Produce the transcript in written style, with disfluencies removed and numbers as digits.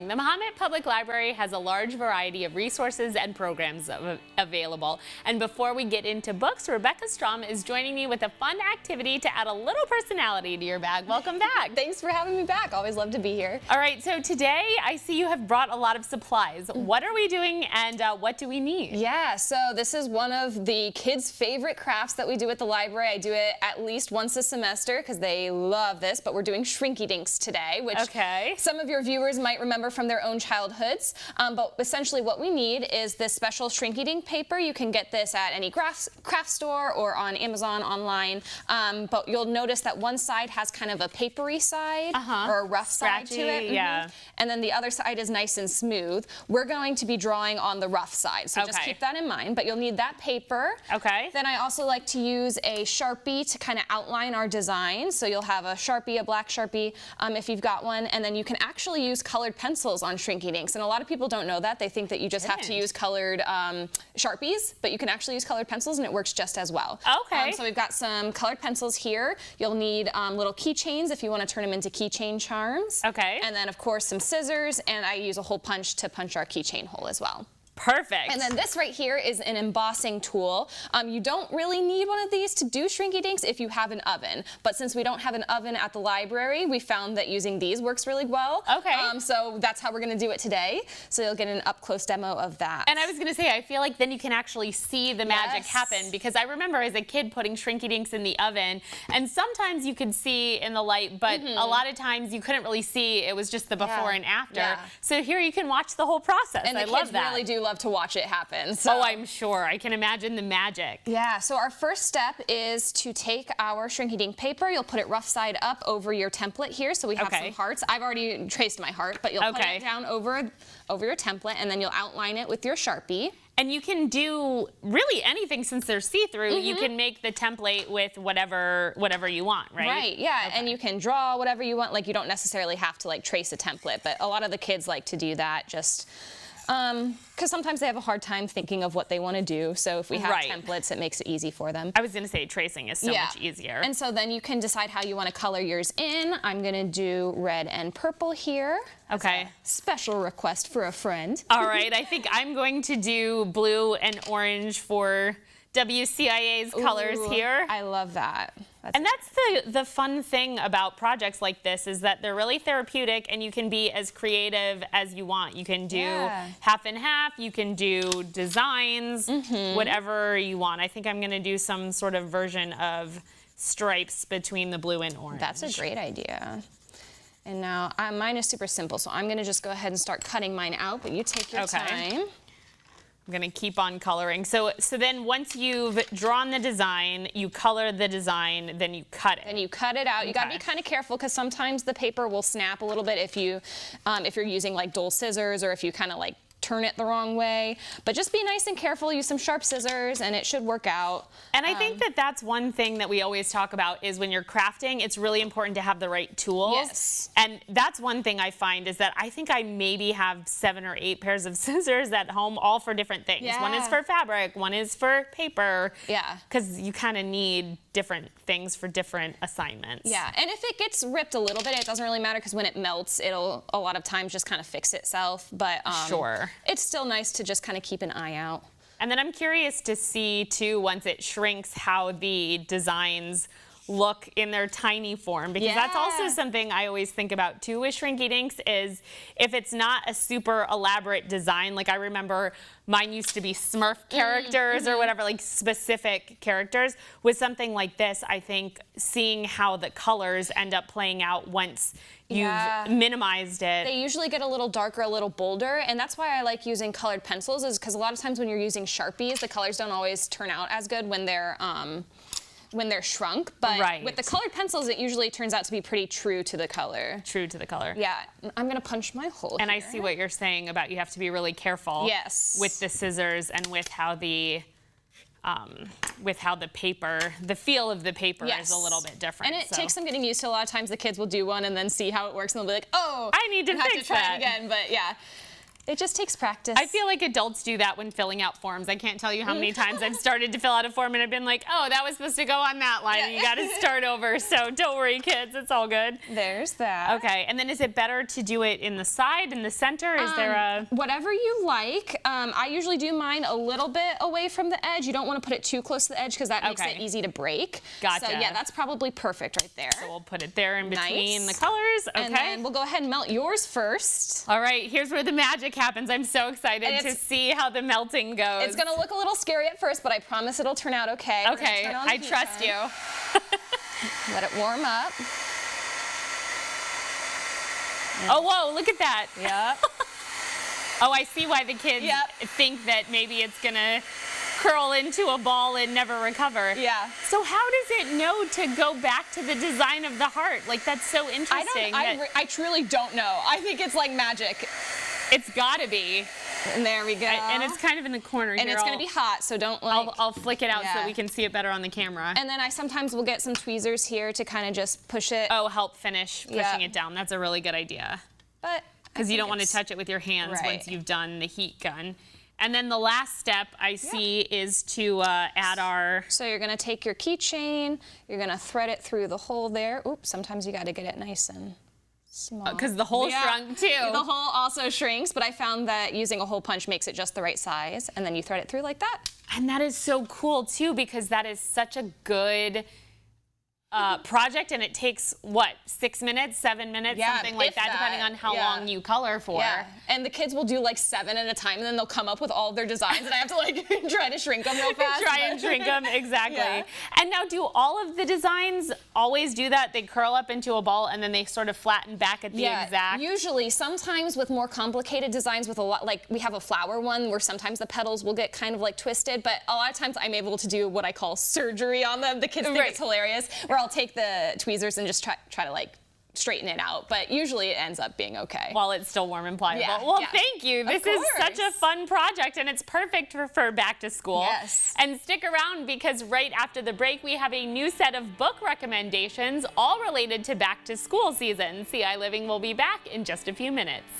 The Mahomet Public Library has a large variety of resources and programs available. And before we get into books, Rebecca Strom is joining me with a fun activity to add a little personality to your bag. Welcome back. Thanks for having me back. Always love to be here. All right, so today I see you have brought a lot of supplies. What are we doing and what do we need? Yeah, so this is one of the kids' favorite crafts that we do at the library. I do it at least once a semester because they love this, but we're doing Shrinky Dinks today, which some of your viewers might remember from their own childhoods. But essentially what we need is this special Shrinky Dink paper. You can get this at any craft store or on Amazon online. But you'll notice that one side has kind of a papery side or a rough side to it. And then the other side is nice and smooth. We're going to be drawing on the rough side, so just keep that in mind. But you'll need that paper. Then I also like to use a Sharpie to kind of outline our design. So you'll have a Sharpie, a black Sharpie, if you've got one. And then you can actually use colored pencils on Shrinky Dinks. And a lot of people don't know that. They think that you just have to use colored Sharpies, but you can actually use colored pencils and it works just as well. So we've got some colored pencils here. You'll need little keychains if you want to turn them into keychain charms. And then of course some scissors, and I use a hole punch to punch our keychain hole as well. Perfect. And then this right here is an embossing tool. You don't really need one of these to do Shrinky Dinks if you have an oven. But since we don't have an oven at the library, we found that using these works really well. So that's how we're going to do it today. So you'll get an up-close demo of that. And I was going to say, I feel like then you can actually see the magic happen, because I remember as a kid putting Shrinky Dinks in the oven, and sometimes you could see in the light, but a lot of times you couldn't really see. It was just the before and after. So here you can watch the whole process. And I love that. Really do love to watch it happen. So. Oh, I'm sure. I can imagine the magic. Yeah, so our first step is to take our Shrinky Dink paper. You'll put it rough side up over your template here. So we have some hearts. I've already traced my heart, but you'll put it down over your template, and then you'll outline it with your Sharpie. And you can do really anything since they're see-through. You can make the template with whatever you want, right? Right, yeah, and you can draw whatever you want. Like, you don't necessarily have to like trace a template, but a lot of the kids like to do that just because sometimes they have a hard time thinking of what they want to do. So if we have templates, it makes it easy for them. I was going to say tracing is so much easier. And so then you can decide how you want to color yours in. I'm going to do red and purple here. Special request for a friend. All right, I think I'm going to do blue and orange for WCIA's colors here. I love that. And that's the fun thing about projects like this, is that they're really therapeutic and you can be as creative as you want. You can do half and half, you can do designs, whatever you want. I think I'm going to do some sort of version of stripes between the blue and orange. That's a great idea. And now mine is super simple, so I'm going to just go ahead and start cutting mine out, but you take your time. I'm going to keep on coloring. So then once you've drawn the design, you color the design, then you cut it. And you cut it out. You got to be kind of careful because sometimes the paper will snap a little bit if you're using like dull scissors, or if you kind of like turn it the wrong way. But just be nice and careful. Use some sharp scissors and it should work out. And I think that that's one thing that we always talk about, is when you're crafting, it's really important to have the right tools. And that's one thing I find, is that I think I maybe have 7 or 8 pairs of scissors at home, all for different things. One is for fabric, one is for paper. Because you kind of need different things for different assignments. And if it gets ripped a little bit, it doesn't really matter, because when it melts, it'll a lot of times just kind of fix itself. But it's still nice to just kind of keep an eye out. And then I'm curious to see too, once it shrinks, how the designs look in their tiny form, because that's also something I always think about too with Shrinky Dinks, is if it's not a super elaborate design. Like I remember mine used to be Smurf characters or whatever, like specific characters. With something like this, I think seeing how the colors end up playing out once you've minimized it. They usually get a little darker, a little bolder, and that's why I like using colored pencils, is because a lot of times when you're using Sharpies, the colors don't always turn out as good when they're shrunk, but with the colored pencils, it usually turns out to be pretty true to the color. True to the color. Yeah, I'm gonna punch my hole And here. I see what you're saying about you have to be really careful with the scissors and with how the paper, the feel of the paper is a little bit different. And it takes some getting used to. A lot of times the kids will do one and then see how it works and they'll be like, oh, I need to fix have to try it again, but It just takes practice. I feel like adults do that when filling out forms. I can't tell you how many times I've started to fill out a form and I've been like, oh, that was supposed to go on that line. And you got to start over. So don't worry, kids. It's all good. There's that. Okay. And then is it better to do it in the side, in the center? Is there a... Whatever you like. I usually do mine a little bit away from the edge. You don't want to put it too close to the edge because that makes it easy to break. Gotcha. So yeah, that's probably perfect right there. So we'll put it there in between the colors. Okay. And then we'll go ahead and melt yours first. All right. Here's where the magic happens. I'm so excited to see how the melting goes. It's going to look a little scary at first, but I promise it'll turn out okay. Okay, I trust you. Let it warm up. Oh, whoa, look at that. Yeah. Oh, I see why the kids think that maybe it's going to curl into a ball and never recover. Yeah. So how does it know to go back to the design of the heart? Like, that's so interesting. I truly don't know. I think it's like magic. It's got to be. And there we go. And it's kind of in the corner here. And it's going to be hot, so don't like... I'll flick it out so we can see it better on the camera. And then I sometimes will get some tweezers here to kind of just push it. Oh, help finish pushing it down. That's a really good idea. But because you don't want to touch it with your hands once you've done the heat gun. And then the last step I see is to add our... So you're going to take your keychain, you're going to thread it through the hole there. Oops, sometimes you got to get it nice and small. Because the hole shrunk too. The hole also shrinks, but I found that using a hole punch makes it just the right size, and then you thread it through like that. And that is so cool too, because that is such a good project, and it takes, what, 6 minutes, 7 minutes, something like that, depending on how long you color for. Yeah, and the kids will do like 7 at a time, and then they'll come up with all of their designs, and I have to like try to shrink them real fast. Try and shrink them, exactly. And now, do all of the designs always do that? They curl up into a ball, and then they sort of flatten back at the exact... Usually, sometimes with more complicated designs with a lot, like we have a flower one where sometimes the petals will get kind of like twisted, but a lot of times I'm able to do what I call surgery on them. The kids think it's hilarious, where I'll take the tweezers and just try to like straighten it out, but usually it ends up being okay. While it's still warm and pliable. Well, thank you. This is such a fun project, and it's perfect for back to school. Yes. And stick around, because right after the break, we have a new set of book recommendations, all related to back to school season. ciLiving will be back in just a few minutes.